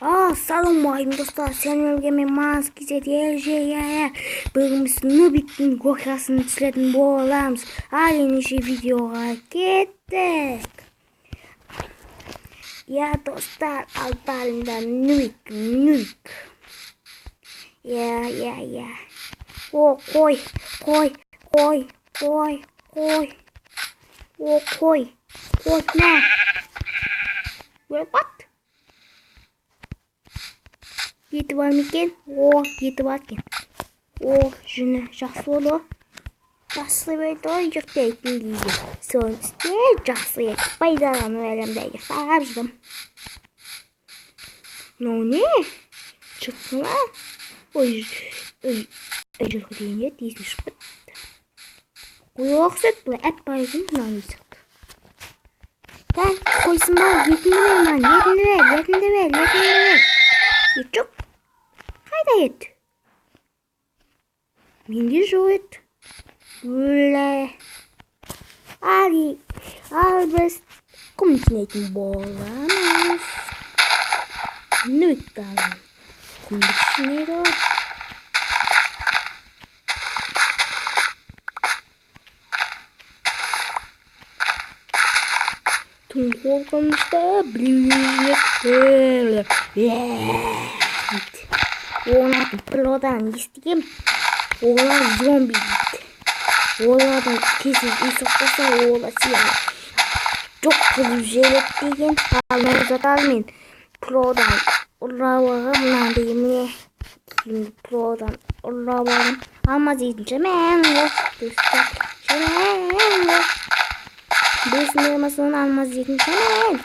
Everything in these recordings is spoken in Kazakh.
Assalomu do'stlar, channelga men Manskizet LJ'ya bugun biz Nubik'ning ko'krasini tishlatib bo'lamiz. Hali shu videoga ketdik. Ya do'stlar, albatta Nubik. Ya. Qo'y. Na. What? Yetib olmikin? Yetib olgan. Shuni yaxshi bo'ldi. Yaxshi bo'ldi, yurtdagi. So'ngda yaxshi foydalanib olamdagi. Farqim. Ne? Chiqma. Ejirg'iyga tezlik chiqdi. Qo'yoqsat bu apayim nomisi. Qo'ysinma, yetindiver. Yetib. Hayda yet. Menga jo'yt. Bular. Biz qumchilik bo'lamiz. Nutdan. Qumchilik. Tunqo'qimda bilib. Ona pilodan istigim. Ona zombi. Onlardan kesin isoqsa olası. Çok güzel ettiğin anlazatalım. Pilodan Allah'ım diyeyim. Şimdi pilodan Allah'ım ama zeytincemen yok. Biz ne masonun almaz zeytincemen.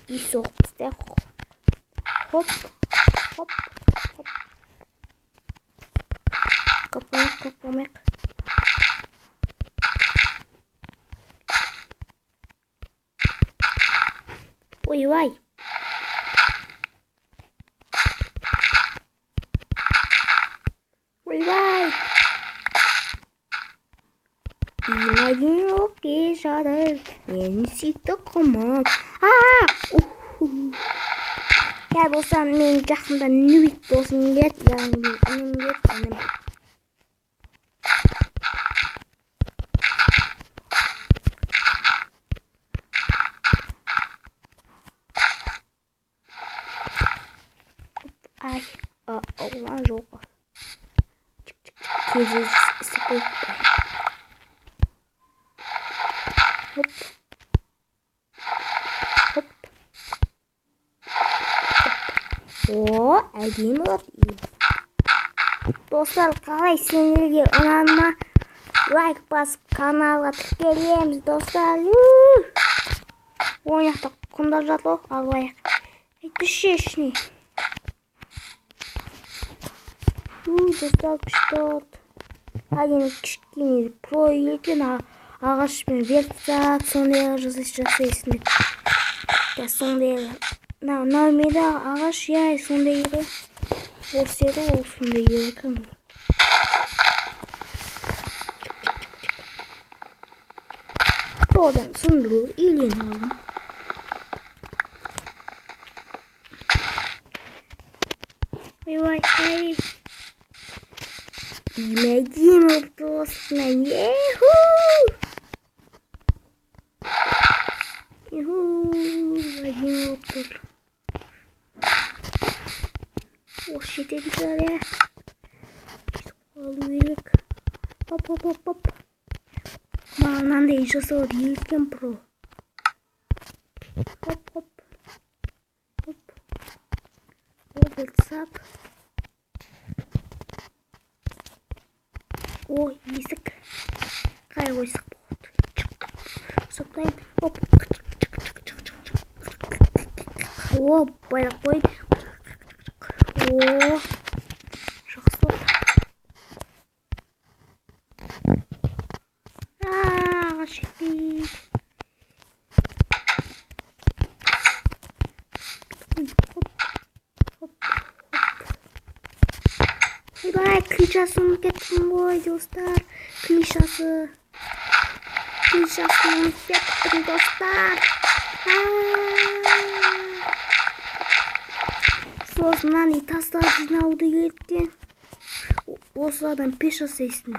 İsoqsa hop. Kapamak. Vay. İlacın yok yaşadır. Yenisi de komand. Ya dostlar, men жақында Nubik болсын деп, яғни үнемдеп Оған жоқ. Кезесі қойып. Әдемі болады. Достар, қалай сендерге ұнама? Лайк басып, каналға тіркелеміз, достар. Ойнақта құндар жатыр, алайық. Düşüşni. Достар, күшті. Әдемі кішкене про елден ағашпен вертсақ, сондай жасайсың. Сондай Нормеде ағаш сондай еді. Осыда осындай еді. Одан сұндыру илен алдым. Ай. Имәден ұртылысынан. Әдем ұртыл. Осы жетеді жария. Алу ерек. Оп. Мағынандай жасауды елкен про. Оп. Облсап. Есік. Қай ойсық болды. Соқтайын. Оп. Байрақ қойын. Жақсы болды. Ағаш етпейді. Бай, кричасын кеттім ғой, достар. Кричасы. Pijasını yaptım dostlar. Soğusundan itaslarına oldu gitti. Осыдан пеш жасайсың.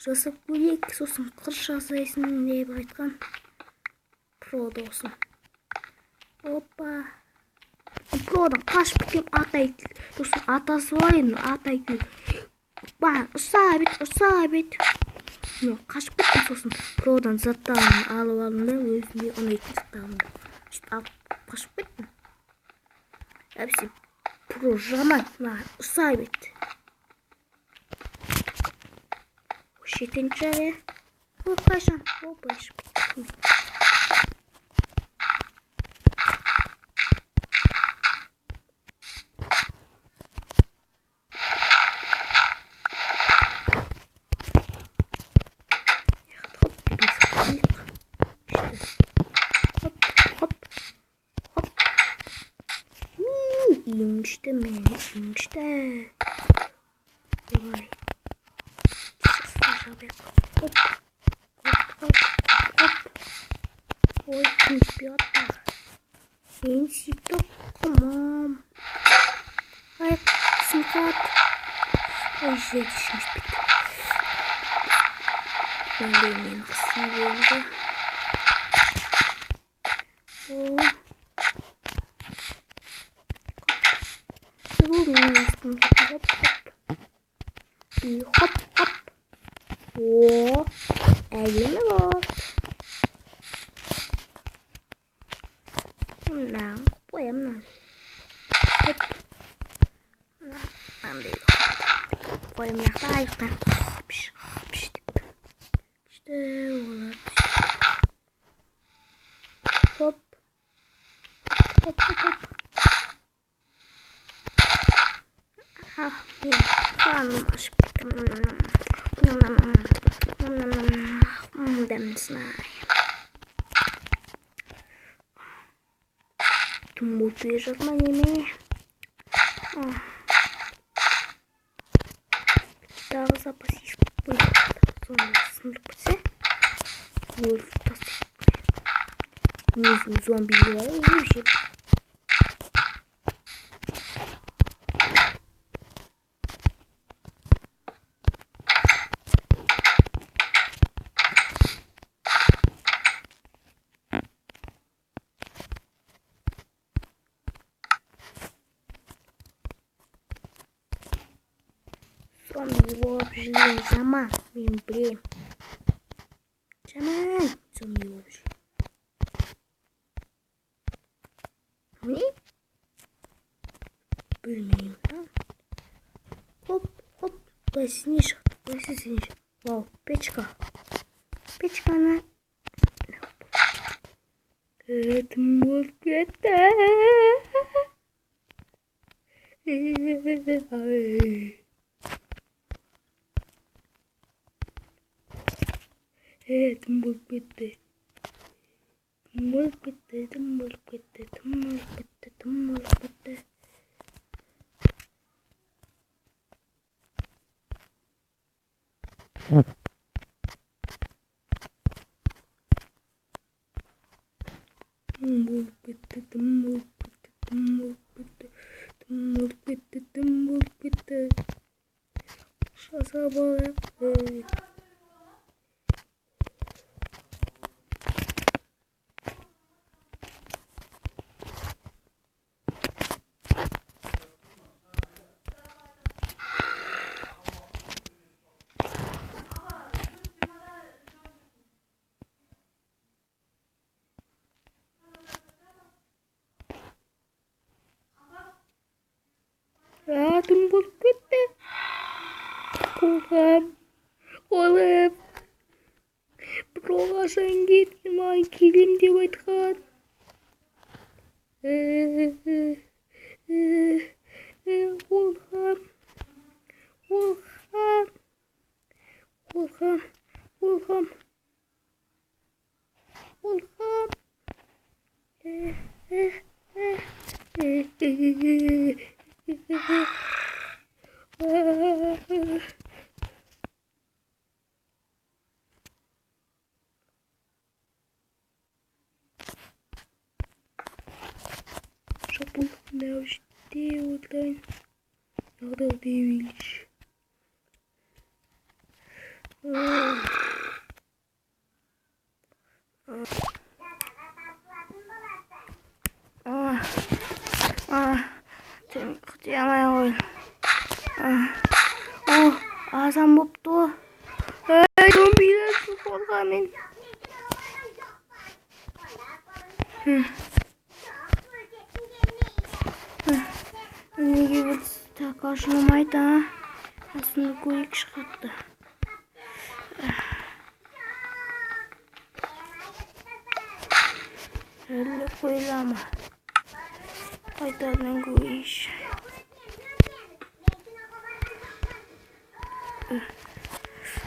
Жасап көрейік, сосын қырш жасайсың деп айтқан Про досым. Опа. Продан қашып кеткен атай. Сосын атасы бар енді атай. Бар, ұса бет. Мен қашып кеттім, сосын Продан заттарын алып алдым да өзіне ұнайтын заттарымды алып қашып кеттім. Әбісі Про жаман, ұса бет. Жетінші әрі. Қашан, опа ішіп кеттім. İyiymişti mi? İyiymişti. Vay. Hop. Ой, ребята. Инсито, комам. Ай, симпат. Ой, жетишmiş bitti. Ben de yemeğini kısayım böyle. Hop. Oo, elime var. Bundan koyamam. Hop. Ben de koyamam. Ayıktan. Hopş. İşte olur. Hop. Ah, karnım açıp demlisine. Tüm bu pijama yemeği. Daha запасись. Sonra Wolf tasdik. Zombiler uyuşup. Зомби вообще жама, блин. Жама, зомби вообще. Ne? Bilmiyorum lan. Hop. Burası çıktı. Wow, Pechka. Pechka'na. Evet, mutlaka. Evet, mutlaka. Hayatım bulup gitti. Oğlum. Proga sen git. Ben kilim diye aytkan. Volkan. бұл мәуште отырайын. Жағдай деймеліш. Құтия алмай қойын. Азан бопты. Зомбилер қорға мен. Неге бір так ашылмайды, асында көйік шығатты. Әлі қойлама. Қайтадан көйіш.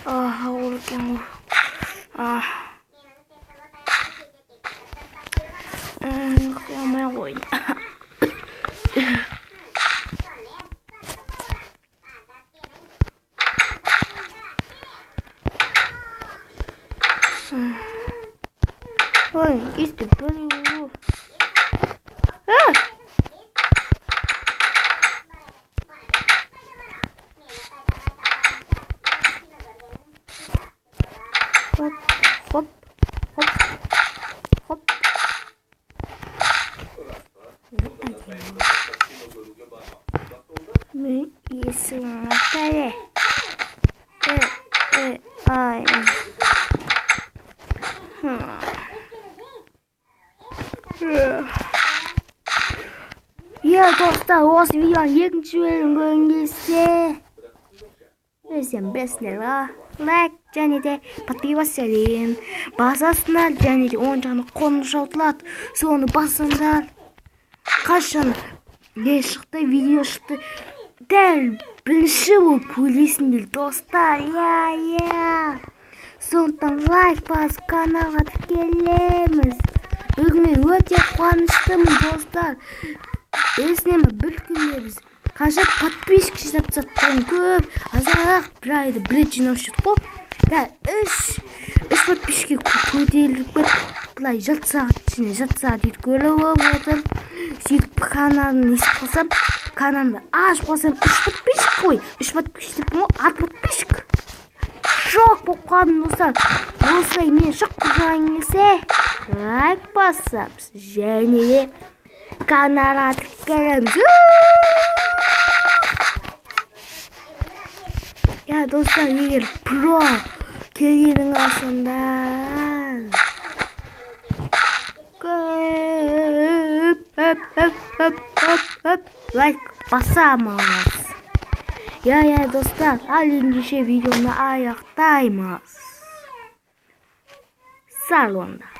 Ауыр екен ғой. Қоймай қойын. Ой, кесті бөлі ғой. Хоп. Мен есің атайы. Ай. Достар, осы видеоның екінші бөлімін көргің келсе, берсеңіздер лайк және де подписывайтесь басасыңдар, және де оң жағына қоңырау шалтырады, соны басыңдар. Қашан шықты, видео шықты, дәл бірінші болып көресіңдер достар. Сондықтан лайк басып каналға тіркелеміз. Бүгін өте қуаныштымын достар. Есінеме бір күнде біз қанша подписчик жинап саттан көп, азырақ бір айды бір жинап шықты ғой. Үш подписчикке көтеріліп бұлай жарты сағат дейді көріп отыр. Сөйтіп каналын есіп қосам, каналымды ашып қосам, 3 подписчик қой. 3 подписчик бұл 6 подписчик. Шок болып қалдым достар. Осылай мен шок болған келсе, лайк басамыз және де каналға тіркелеміз. Достар, егер про келгенің асында көп лайк басамыз. Достар, ал ендеше видеоны аяқтаймыз. Сау болыңдар.